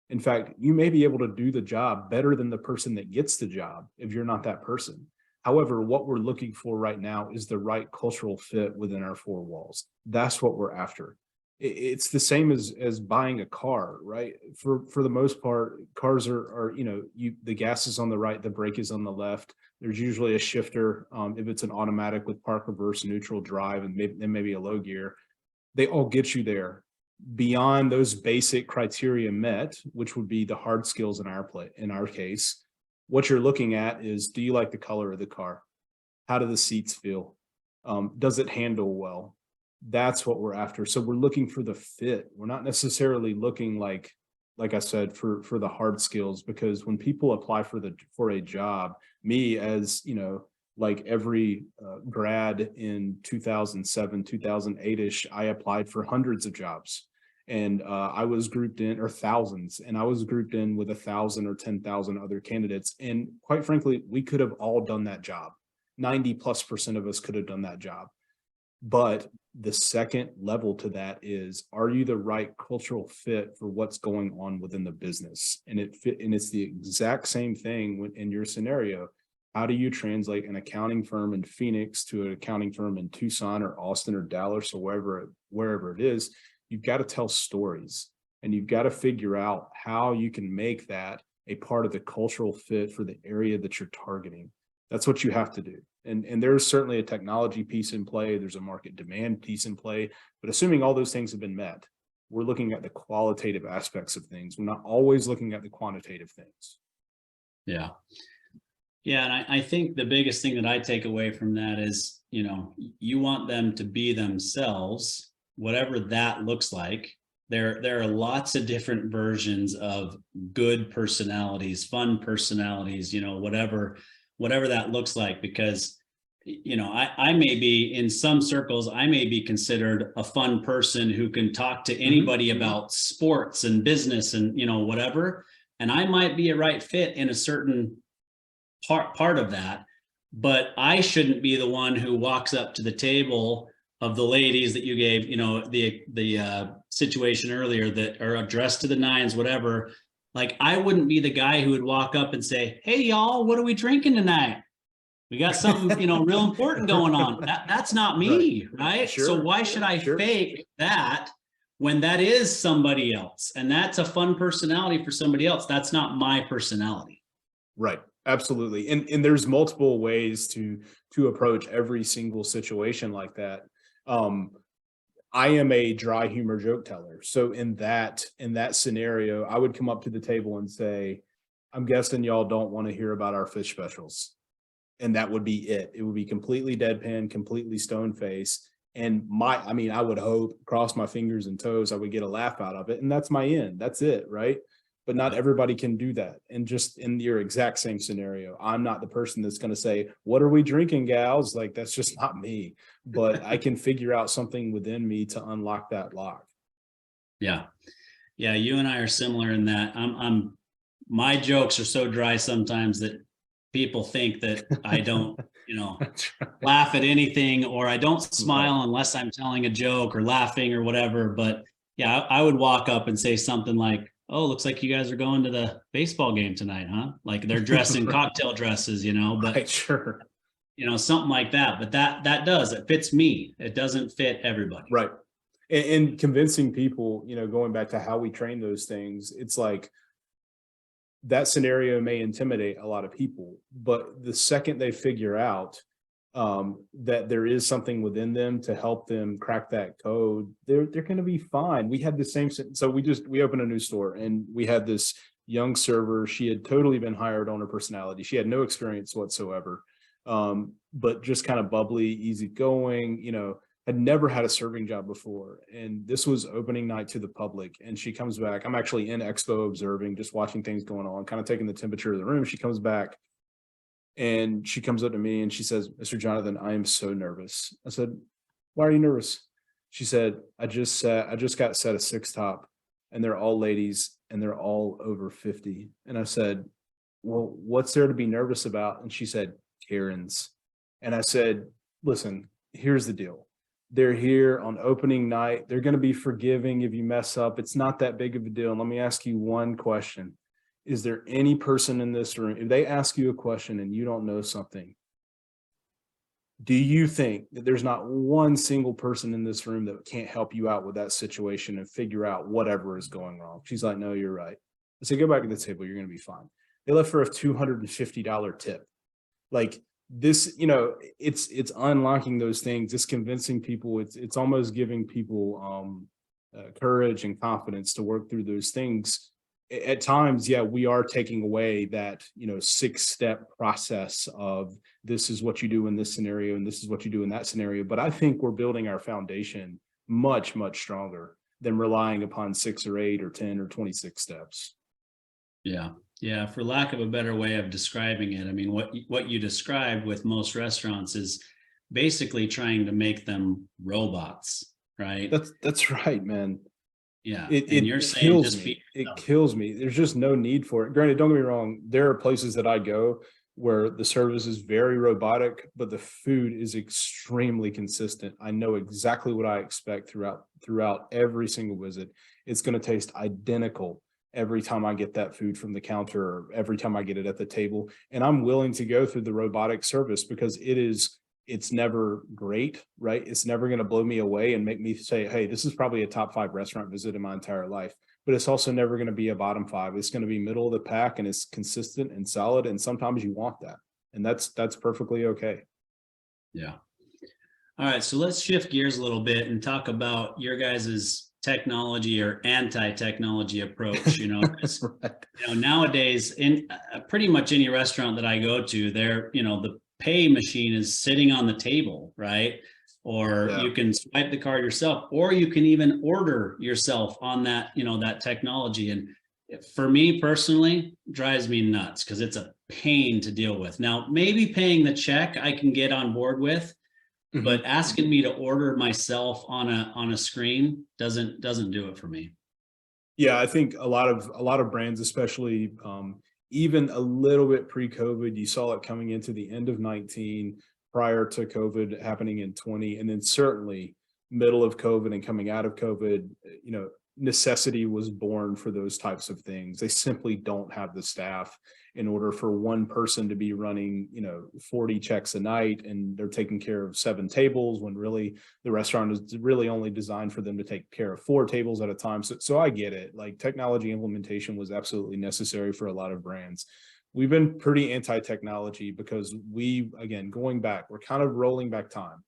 In fact, you may be able to do the job better than the person that gets the job if you're not that person. However, what we're looking for right now is the right cultural fit within our four walls. That's what we're after. It's the same as buying a car, right? For the most part, cars are the gas is on the right, the brake is on the left. There's usually a shifter. If it's an automatic with park, reverse, neutral, drive, and maybe a low gear, they all get you there. Beyond those basic criteria met, which would be the hard skills in our case, what you're looking at is, do you like the color of the car? How do the seats feel? Does it handle well? That's what we're after. So we're looking for the fit. We're not necessarily looking like like I said, for the hard skills, because when people apply for a job, me as, like every grad in 2007, 2008-ish, I applied for hundreds of jobs. And I was grouped in, or thousands, and I was grouped in with 1,000 or 10,000 other candidates. And quite frankly, we could have all done that job. 90+% of us could have done that job. But the second level to that is, are you the right cultural fit for what's going on within the business? And it's the exact same thing in your scenario. How do you translate an accounting firm in Phoenix to an accounting firm in Tucson or Austin or Dallas or wherever it is? You've got to tell stories, and you've got to figure out how you can make that a part of the cultural fit for the area that you're targeting. That's what you have to do. And there's certainly a technology piece in play. There's a market demand piece in play, but assuming all those things have been met, we're looking at the qualitative aspects of things. We're not always looking at the quantitative things. Yeah. Yeah. And I think the biggest thing that I take away from that is, you want them to be themselves, whatever that looks like. There are lots of different versions of good personalities, fun personalities, whatever that looks like, because, I may be, in some circles, I may be considered a fun person who can talk to anybody about sports and business and, whatever. And I might be a right fit in a certain part of that, but I shouldn't be the one who walks up to the table of the ladies that you gave, the situation earlier that are dressed to the nines, whatever. Like, I wouldn't be the guy who would walk up and say, "Hey, y'all, what are we drinking tonight? We got something, real important going on." That's not me, right? Sure, so why should I fake that when that is somebody else? And that's a fun personality for somebody else. That's not my personality. Right. Absolutely. And there's multiple ways to approach every single situation like that. I am a dry humor joke teller. So in that scenario, I would come up to the table and say, "I'm guessing y'all don't want to hear about our fish specials." And that would be it. It would be completely deadpan, completely stone face. And I would hope, cross my fingers and toes, I would get a laugh out of it. And that's my end. That's it. Right. But not everybody can do that. And just in your exact same scenario, I'm not the person that's going to say, "What are we drinking, gals?" Like, that's just not me. But I can figure out something within me to unlock that lock. Yeah. Yeah. You and I are similar in that my jokes are so dry sometimes that people think that I don't, laugh at anything, or I don't smile unless I'm telling a joke or laughing or whatever. But yeah, I would walk up and say something like, "Oh, looks like you guys are going to the baseball game tonight, huh?" Like, they're dressed in cocktail dresses, but Right, sure. Something like that. But it fits me. It doesn't fit everybody. Right. And convincing people, going back to how we train those things, it's like that scenario may intimidate a lot of people, but the second they figure out that there is something within them to help them crack that code, they're going to be fine. We had the same, so we opened a new store, and we had this young server. She had totally been hired on her personality. She had no experience whatsoever, but just kind of bubbly, easygoing, had never had a serving job before. And this was opening night to the public. And she comes back. I'm actually in Expo observing, just watching things going on, kind of taking the temperature of the room. She comes back and she comes up to me and she says, "Mr. Jonathan, I am so nervous." I said, "Why are you nervous?" She said, I just got set a six top, and they're all ladies and they're all over 50. And I said, "Well, what's there to be nervous about?" And she said, "Karens." And I said, "Listen, here's the deal. They're here on opening night. They're going to be forgiving if you mess up. It's not that big of a deal. And let me ask you one question. Is there any person in this room, if they ask you a question and you don't know something, do you think that there's not one single person in this room that can't help you out with that situation and figure out whatever is going wrong?" She's like, "No, you're right." I said, "Go back to the table. You're going to be fine." They left for a $250 tip. Like, this, it's unlocking those things. It's convincing people. It's almost giving people courage and confidence to work through those things. At times, yeah, we are taking away that 6-step process of, this is what you do in this scenario and this is what you do in that scenario. But I think we're building our foundation much, much stronger. than relying upon 6 or 8 or 10 or 26 steps. Yeah. Yeah. For lack of a better way of describing it, I mean, what you described with most restaurants is basically trying to make them robots, right? That's right, man. Yeah. It And it you're it saying kills just be me. It yourself. kills me. There's just no need for it. Granted, don't get me wrong. There are places that I go where the service is very robotic, but the food is extremely consistent. I know exactly what I expect throughout every single visit. It's going to taste identical every time I get that food from the counter or every time I get it at the table. And I'm willing to go through the robotic service because it's never great, right? It's never going to blow me away and make me say, hey, this is probably a top 5 restaurant visit in my entire life. But it's also never going to be a bottom 5. It's going to be middle of the pack and it's consistent and solid. And sometimes you want that. And that's perfectly okay. Yeah. All right. So let's shift gears a little bit and talk about your guys's technology or anti-technology approach. Right. Nowadays in pretty much any restaurant that I go to, the pay machine is sitting on the table, right? Or Yeah. you can swipe the card yourself, or you can even order yourself on that, that technology. And for me personally, drives me nuts because it's a pain to deal with. Now, maybe paying the check I can get on board with, but asking me to order myself on a screen doesn't do it for me. Yeah, I think a lot of brands, especially even a little bit pre-COVID, you saw it coming into the end of 19, prior to COVID happening in 20, and then certainly middle of COVID and coming out of COVID, necessity was born for those types of things. They simply don't have the staff in order for one person to be running, 40 checks a night, and they're taking care of 7 tables when really the restaurant is really only designed for them to take care of 4 tables at a time. So I get it. Like, technology implementation was absolutely necessary for a lot of brands. We've been pretty anti-technology because again, going back, we're kind of rolling back time.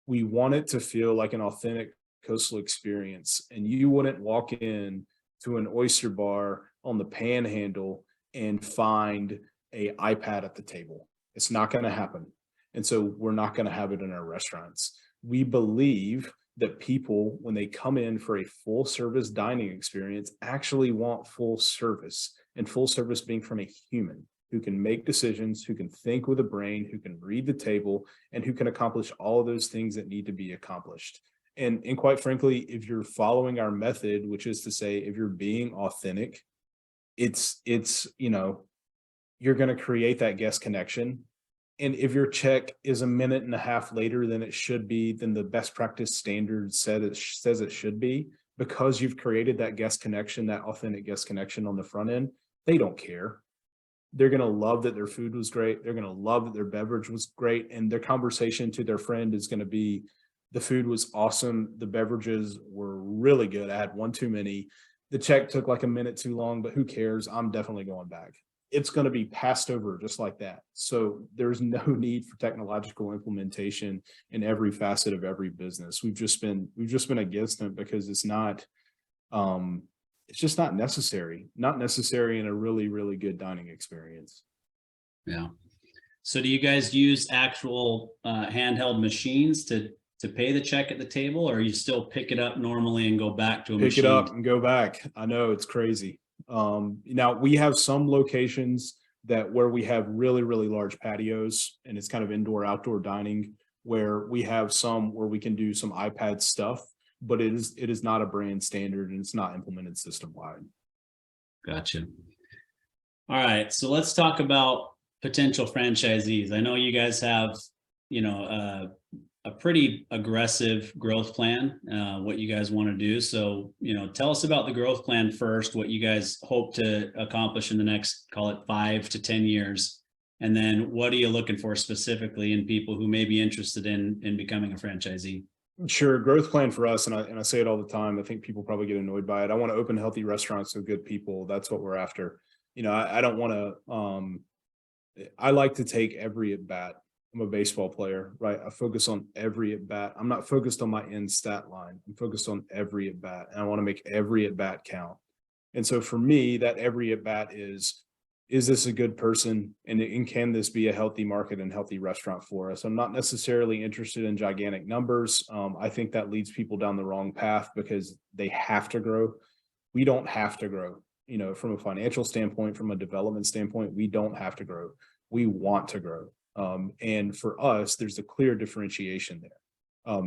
We want it to feel like an authentic coastal experience, and you wouldn't walk in to an Oyster bar on the Panhandle and find a iPad at the table. It's not going to happen. And so we're not going to have it in our restaurants. We believe that people, when they come in for a full service dining experience, actually want full service, and full service being from a human who can make decisions, who can think with a brain, who can read the table, and who can accomplish all of those things that need to be accomplished. And quite frankly, if you're following our method, which is to say, if you're being authentic, it's you're going to create that guest connection. And if your check is a minute and a half later than it should be, than the best practice standard says it should be, because you've created that guest connection, that authentic guest connection on the front end, they don't care. They're going to love that their food was great. They're going to love that their beverage was great. And their conversation to their friend is going to be, the food was awesome. The beverages were really good. I had one too many. The check took like a minute too long, but who cares? I'm definitely going back. It's going to be passed over just like that. So there's no need for technological implementation in every facet of every business. We've just been against it because it's just not necessary in a really, really good dining experience. Yeah. So do you guys use actual handheld machines to pay the check at the table, or you still pick it up normally and go back to a machine? Pick it up and go back. I know, it's crazy. Now we have some locations where we have really, really large patios, and it's kind of indoor outdoor dining, where we have some where we can do some iPad stuff, but it is not a brand standard, and it's not implemented system wide. Gotcha. All right. So let's talk about potential franchisees. I know you guys have, a pretty aggressive growth plan, what you guys want to do. So, tell us about the growth plan first, what you guys hope to accomplish in the next, call it 5 to 10 years. And then what are you looking for specifically in people who may be interested in becoming a franchisee? Sure. Growth plan for us, and I say it all the time, I think people probably get annoyed by it. I want to open healthy restaurants with good people. That's what we're after. I don't want to, I like to take every at bat. I'm a baseball player, right? I focus on every at bat. I'm not focused on my end stat line. I'm focused on every at bat, and I want to make every at bat count. And so for me, that every at bat is, is this a good person? And can this be a healthy market and healthy restaurant for us? I'm not necessarily interested in gigantic numbers. I think that leads people down the wrong path because they have to grow. We don't have to grow. You know, from a financial standpoint, from a development standpoint, we don't have to grow. We want to grow. And for us, there's a clear differentiation there.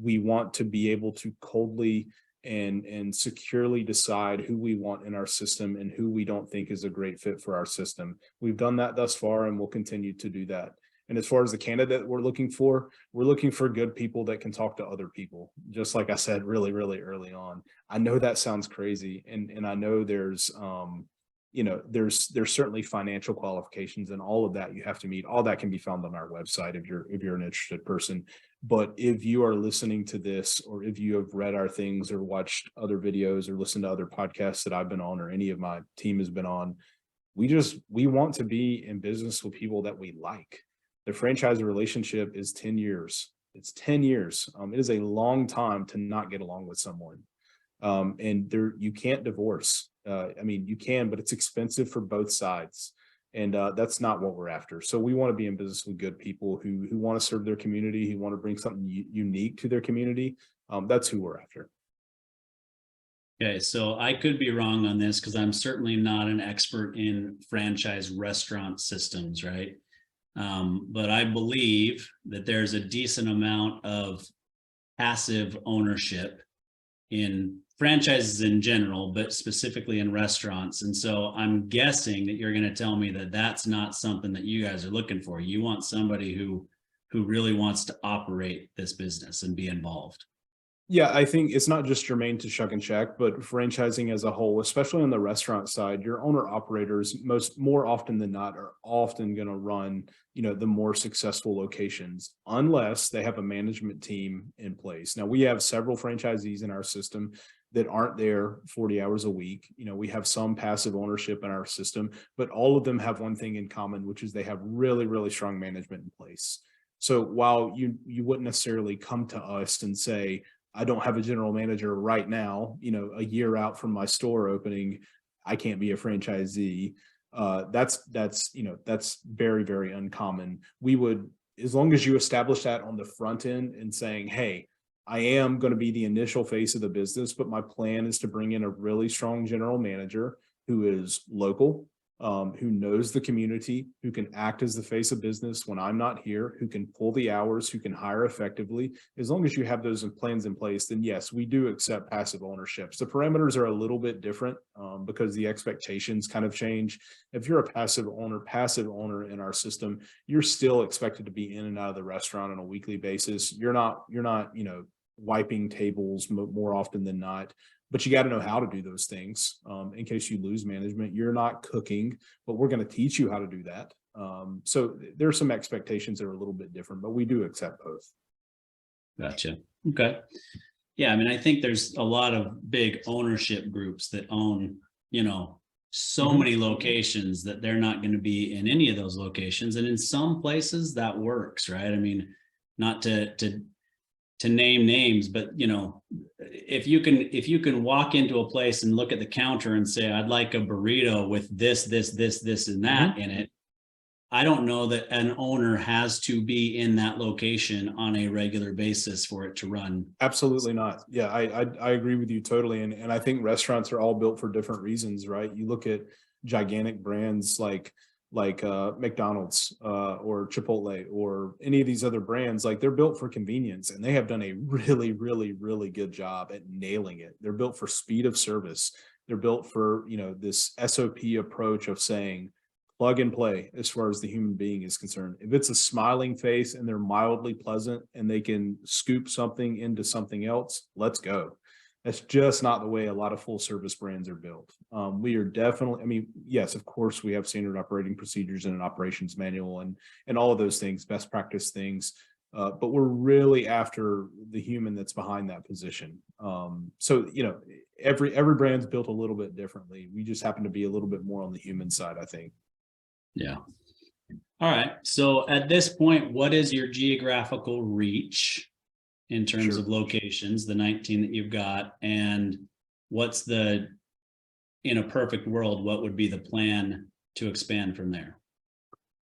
We want to be able to coldly and securely decide who we want in our system and who we don't think is a great fit for our system. We've done that thus far and we'll continue to do that. And as far as the candidate we're looking for good people that can talk to other people. Just like I said, really, really early on. I know that sounds crazy. And I know there's, there's certainly financial qualifications and all of that you have to meet. All that can be found on our website if you're an interested person. But if you are listening to this, or if you have read our things or watched other videos or listened to other podcasts that I've been on or any of my team has been on, we want to be in business with people that we like. The franchise relationship is 10 years. It's 10 years. It is a long time to not get along with someone. And you can't divorce. You can, but it's expensive for both sides. And that's not what we're after. So we want to be in business with good people who want to serve their community, who want to bring something unique to their community. That's who we're after. Okay, so I could be wrong on this because I'm certainly not an expert in franchise restaurant systems, right? But I believe that there's a decent amount of passive ownership in franchises in general, but specifically in restaurants. And so I'm guessing that you're going to tell me that that's not something that you guys are looking for. You want somebody who really wants to operate this business and be involved. Yeah, I think it's not just germane to Shuckin Shack, but franchising as a whole, especially on the restaurant side, your owner operators more often than not are often going to run, the more successful locations, unless they have a management team in place. Now, we have several franchisees in our system that aren't there 40 hours a week. We have some passive ownership in our system, but all of them have one thing in common, which is they have really, really strong management in place. So while you wouldn't necessarily come to us and say, I don't have a general manager right now, a year out from my store opening, I can't be a franchisee. That's very, very uncommon. We would, as long as you establish that on the front end and saying, hey, I am going to be the initial face of the business, but my plan is to bring in a really strong general manager who is local, who knows the community, who can act as the face of business when I'm not here, who can pull the hours, who can hire effectively. As long as you have those plans in place, then yes, we do accept passive ownerships. The parameters are a little bit different because the expectations kind of change. If you're a passive owner in our system, you're still expected to be in and out of the restaurant on a weekly basis. You're not, wiping tables more often than not. But you got to know how to do those things in case you lose management. You're not cooking, but we're going to teach you how to do that. So there are some expectations that are a little bit different, but we do accept both. Gotcha. Okay. Yeah. I think there's a lot of big ownership groups that own, so many locations that they're not going to be in any of those locations. And in some places that works, right? Not to name names, but if you can walk into a place and look at the counter and say, I'd like a burrito with this, and that in it. I don't know that an owner has to be in that location on a regular basis for it to run. Absolutely not. Yeah, I agree with you totally. And I think restaurants are all built for different reasons, right? You look at gigantic brands like McDonald's or Chipotle or any of these other brands, like they're built for convenience and they have done a really, really, really good job at nailing it. They're built for speed of service. They're built for, this SOP approach of saying plug and play as far as the human being is concerned. If it's a smiling face and they're mildly pleasant and they can scoop something into something else, let's go. That's just not the way a lot of full service brands are built. We are definitely, yes, of course, we have standard operating procedures and an operations manual and all of those things, best practice things. But we're really after the human that's behind that position. So, every brand's built a little bit differently. We just happen to be a little bit more on the human side, I think. Yeah. All right. So at this point, what is your geographical reach in terms of locations, the 19 that you've got, and what's in a perfect world, what would be the plan to expand from there?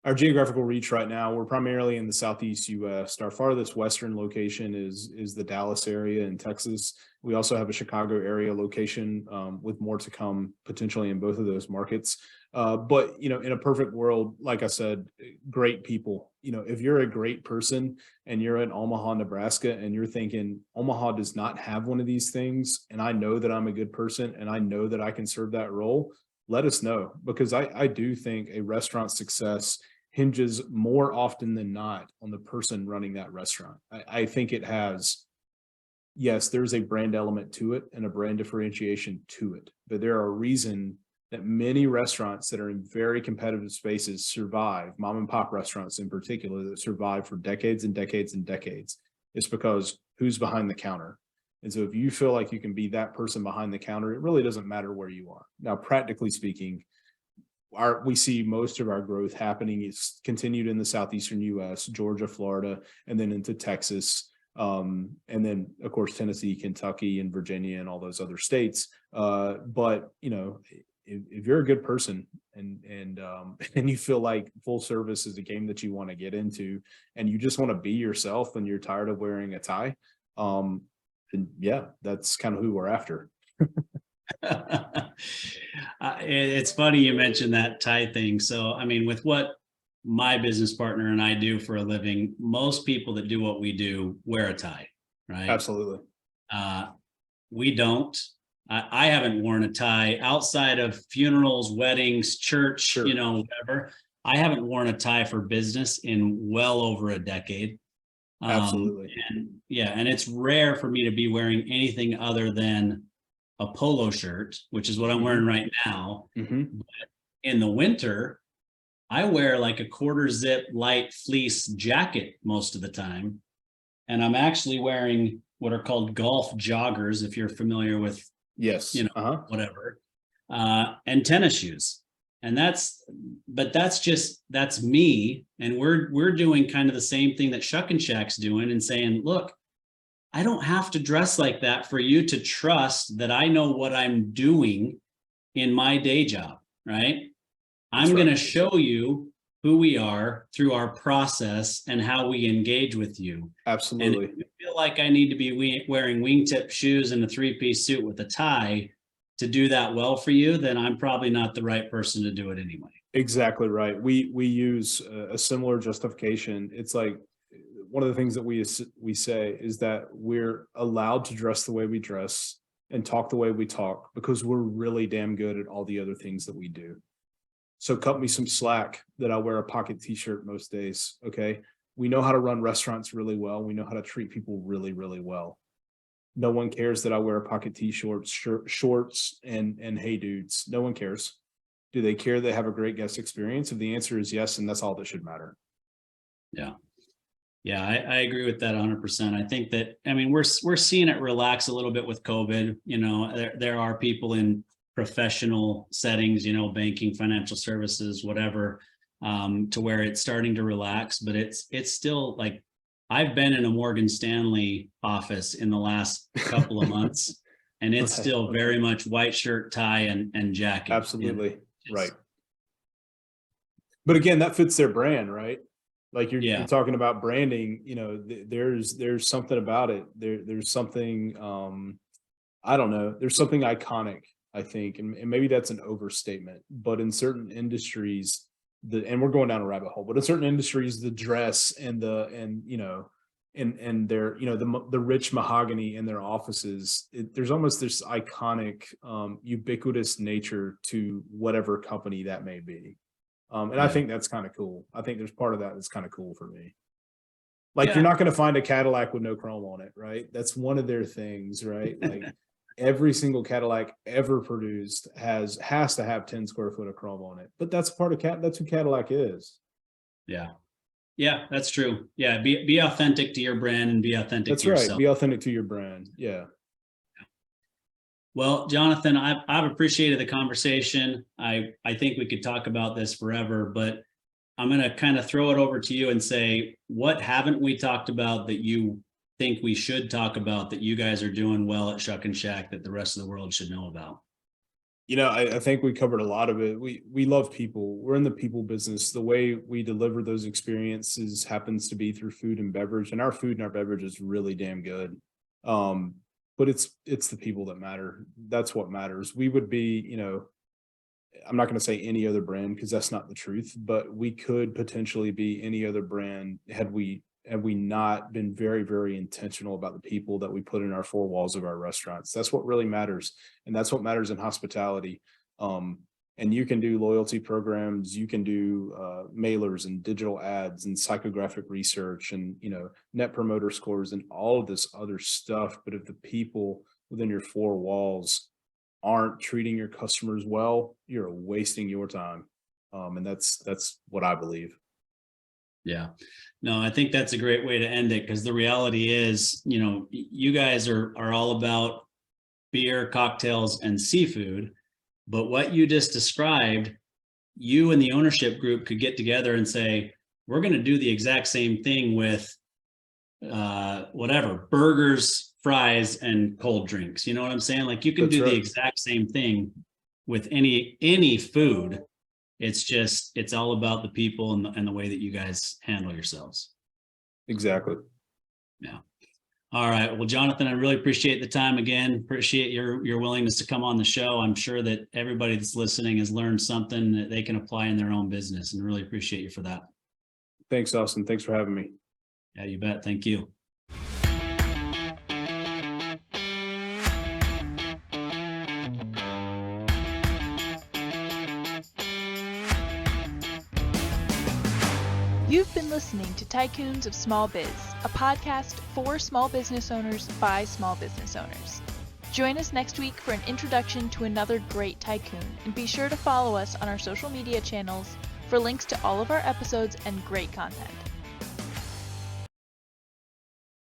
Our geographical reach right now, we're primarily in the Southeast US. Our farthest western location is the Dallas area in Texas. We also have a Chicago area location, with more to come potentially in both of those markets. But, in a perfect world, like I said, great people. If you're a great person and you're in Omaha, Nebraska, and you're thinking Omaha does not have one of these things, and I know that I'm a good person and I know that I can serve that role, let us know, because I do think a restaurant success hinges more often than not on the person running that restaurant. I think it has, yes, there's a brand element to it and a brand differentiation to it, but there are a reason that many restaurants that are in very competitive spaces survive, mom and pop restaurants in particular, that survive for decades and decades and decades. It's because who's behind the counter. And so if you feel like you can be that person behind the counter, it really doesn't matter where you are. Now, practically speaking, we see most of our growth happening is continued in the southeastern US, Georgia, Florida, and then into Texas. And then of course, Tennessee, Kentucky, and Virginia, and all those other states. But if you're a good person and you feel like full service is a game that you want to get into, and you just want to be yourself and you're tired of wearing a tie, then yeah, that's kind of who we're after. It's funny you mentioned that tie thing. So, I mean, with what my business partner and I do for a living, most people that do what we do wear a tie, right? Absolutely. We don't. I haven't worn a tie outside of funerals, weddings, church, Sure. Whatever. I haven't worn a tie for business in well over a decade. Absolutely. And it's rare for me to be wearing anything other than a polo shirt, which is what I'm wearing right now. Mm-hmm. But in the winter, I wear like a quarter zip light fleece jacket most of the time. And I'm actually wearing what are called golf joggers, if you're familiar with, Yes. whatever, and tennis shoes. And that's me. And we're doing kind of the same thing that Shuckin Shack's doing, and saying, look, I don't have to dress like that for you to trust that I know what I'm doing in my day job, right? I'm going to show you who we are through our process and how we engage with you. Absolutely. And if you feel like I need to be wearing wingtip shoes and a three-piece suit with a tie to do that well for you, then I'm probably not the right person to do it anyway. Exactly right. We use a similar justification. It's like, one of the things that we say is that we're allowed to dress the way we dress and talk the way we talk because we're really damn good at all the other things that we do. So cut me some slack that I wear a pocket t-shirt most days. Okay. We know how to run restaurants really well. We know how to treat people really, really well. No one cares that I wear a pocket t-shirts, shorts, and hey dudes. No one cares. Do they care they have a great guest experience? If the answer is yes, and that's all that should matter. Yeah. Yeah, I agree with that 100%. I think that, I mean, we're seeing it relax a little bit with COVID. There are people in professional settings, banking, financial services, whatever, to where it's starting to relax, but it's still like, I've been in a Morgan Stanley office in the last couple of months, and it's still very much white shirt, tie, and jacket. Absolutely. Right. But again, that fits their brand, right? Like you're talking about branding, there's something about it. There's something, I don't know, there's something iconic, I think, and maybe that's an overstatement, but in certain industries, and we're going down a rabbit hole, but in certain industries, the dress and their, the rich mahogany in their offices, there's almost this iconic, ubiquitous nature to whatever company that may be. And I think that's kind of cool. I think there's part of that that's kind of cool for me. Like, you're not going to find a Cadillac with no chrome on it, right? That's one of their things, right? Like every single Cadillac ever produced has to have 10 square foot of chrome on it. But that's part of that's who Cadillac is. Yeah. Yeah, that's true. Yeah. Be authentic to your brand and be authentic to yourself. Be authentic to your brand. Yeah. Well, Jonathan, I've appreciated the conversation. I think we could talk about this forever, but I'm going to kind of throw it over to you and say, what haven't we talked about that you think we should talk about that you guys are doing well at Shuckin Shack that the rest of the world should know about? I think we covered a lot of it. We love people. We're in the people business. The way we deliver those experiences happens to be through food and beverage, and our food and our beverage is really damn good. But it's the people that matter. That's what matters. We would be, I'm not going to say any other brand because that's not the truth, but we could potentially be any other brand had we not been very, very intentional about the people that we put in our four walls of our restaurants. That's what really matters. And that's what matters in hospitality. And you can do loyalty programs, you can do mailers and digital ads and psychographic research and, net promoter scores and all of this other stuff. But if the people within your four walls aren't treating your customers well, you're wasting your time. And that's what I believe. Yeah, no, I think that's a great way to end it, because the reality is, you guys are all about beer, cocktails, and seafood. But what you just described, you and the ownership group could get together and say, we're going to do the exact same thing with whatever, burgers, fries, and cold drinks. You know what I'm saying? Like, you can That's do right. the exact same thing with any food. It's all about the people and the way that you guys handle yourselves. Exactly. Yeah. All right. Well, Jonathan, I really appreciate the time again. Appreciate your willingness to come on the show. I'm sure that everybody that's listening has learned something that they can apply in their own business, and really appreciate you for that. Thanks, Austin. Thanks for having me. Yeah, you bet. Thank you. You've been listening to Tycoons of Small Biz, a podcast for small business owners by small business owners. Join us next week for an introduction to another great tycoon, and be sure to follow us on our social media channels for links to all of our episodes and great content.